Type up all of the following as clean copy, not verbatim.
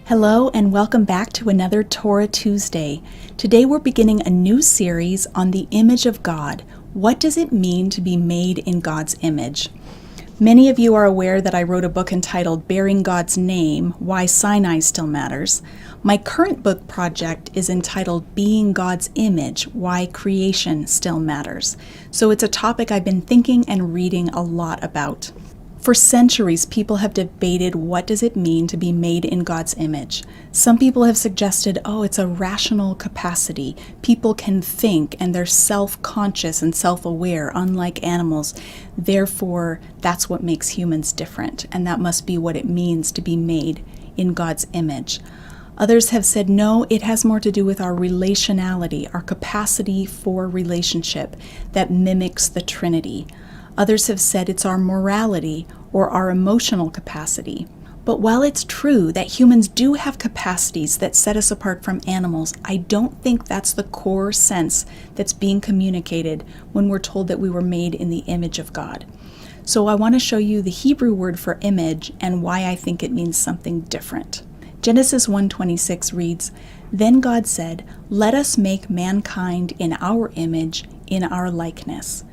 Hello and welcome back to another Torah Tuesday. Today we're beginning a new series on the image of God. What does it mean to be made in God's image? Many of you are aware that I wrote a book entitled Bearing God's Name, Why Sinai Still Matters. My current book project is entitled Being God's Image, Why Creation Still Matters. So it's a topic I've been thinking and reading a lot about. For centuries, people have debated what does it mean to be made in God's image. Some people have suggested, it's a rational capacity. People can think and they're self-conscious and self-aware, unlike animals. Therefore, that's what makes humans different, and that must be what it means to be made in God's image. Others have said, no, it has more to do with our relationality, our capacity for relationship that mimics the Trinity. Others have said it's our morality or our emotional capacity. But while it's true that humans do have capacities that set us apart from animals, I don't think that's the core sense that's being communicated when we're told that we were made in the image of God. So I want to show you the Hebrew word for image and why I think it means something different. Genesis 1:26 reads, "Then God said, 'Let us make mankind in our image, in our likeness.'"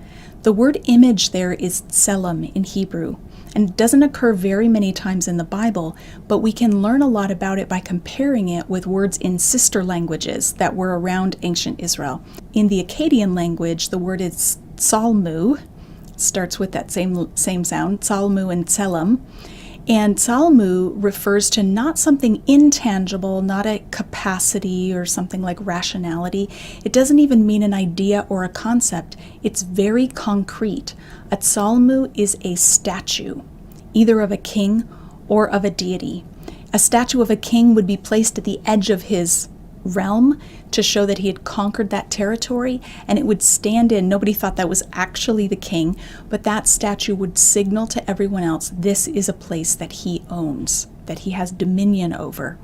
The word image there is tselem in Hebrew, and it doesn't occur very many times in the Bible, but we can learn a lot about it by comparing it with words in sister languages that were around ancient Israel. In the Akkadian language, the word is Salmo, starts with that same sound, Salmo and tselem. And Salmo refers to not something intangible, not a capacity or something like rationality. It doesn't even mean an idea or a concept. It's very concrete. A Salmo is a statue, either of a king or of a deity. A statue of a king would be placed at the edge of his realm to show that he had conquered that territory, and it would stand in. Nobody thought that was actually the king, but that statue would signal to everyone else this is a place that he owns, that he has dominion over.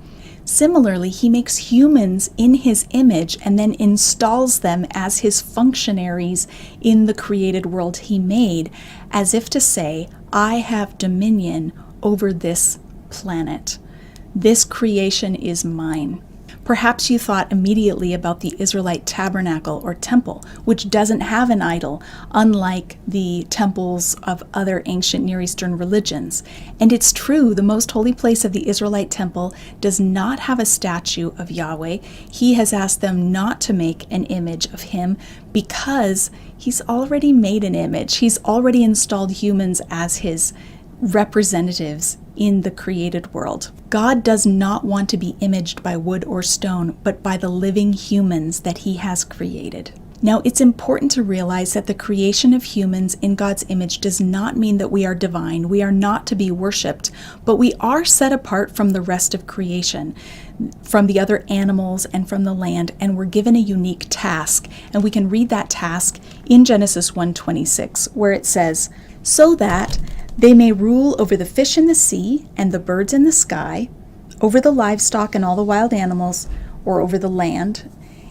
Similarly, he makes humans in his image and then installs them as his functionaries in the created world he made, as if to say, I have dominion over this planet. This creation is mine. Perhaps you thought immediately about the Israelite Tabernacle or temple, which doesn't have an idol, unlike the temples of other ancient Near Eastern religions. And it's true, the most holy place of the Israelite temple does not have a statue of Yahweh. He has asked them not to make an image of him because he's already made an image. He's already installed humans as his representatives in the created world. God does not want to be imaged by wood or stone, but by the living humans that he has created. Now, it's important to realize that the creation of humans in God's image does not mean that we are divine. We are not to be worshipped, but we are set apart from the rest of creation, from the other animals and from the land, and we're given a unique task. And we can read that task in Genesis 1:26, where it says, "So that they may rule over the fish in the sea and the birds in the sky, over the livestock and all the wild animals, or over the land,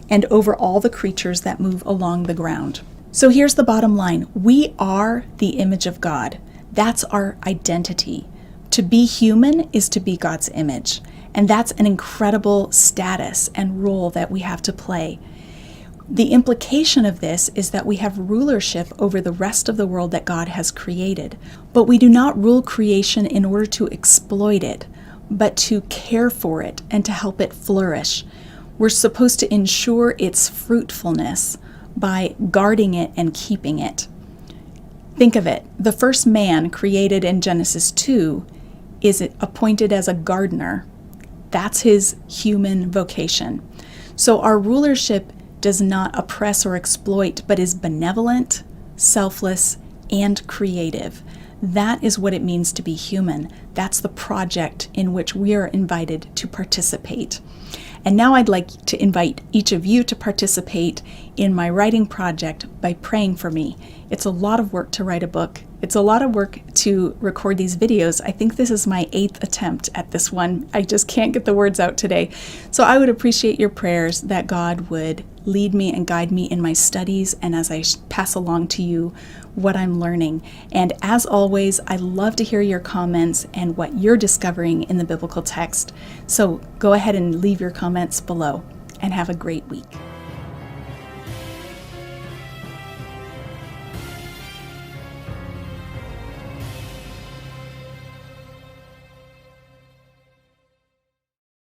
and over all the creatures that move along the ground." So here's the bottom line. We are the image of God. That's our identity. To be human is to be God's image. And that's an incredible status and role that we have to play. The implication of this is that we have rulership over the rest of the world that God has created. But we do not rule creation in order to exploit it, but to care for it and to help it flourish. We're supposed to ensure its fruitfulness by guarding it and keeping it. Think of it. The first man created in Genesis 2 is appointed as a gardener. That's his human vocation. So our rulership does not oppress or exploit, but is benevolent, selfless, and creative. That is what it means to be human. That's the project in which we are invited to participate. And now I'd like to invite each of you to participate in my writing project by praying for me. It's a lot of work to write a book. It's a lot of work to record these videos. I think this is my 8th attempt at this one. I just can't get the words out today. So I would appreciate your prayers that God would lead me and guide me in my studies and as I pass along to you what I'm learning. And as always, I love to hear your comments and what you're discovering in the biblical text. So go ahead and leave your comments below and have a great week.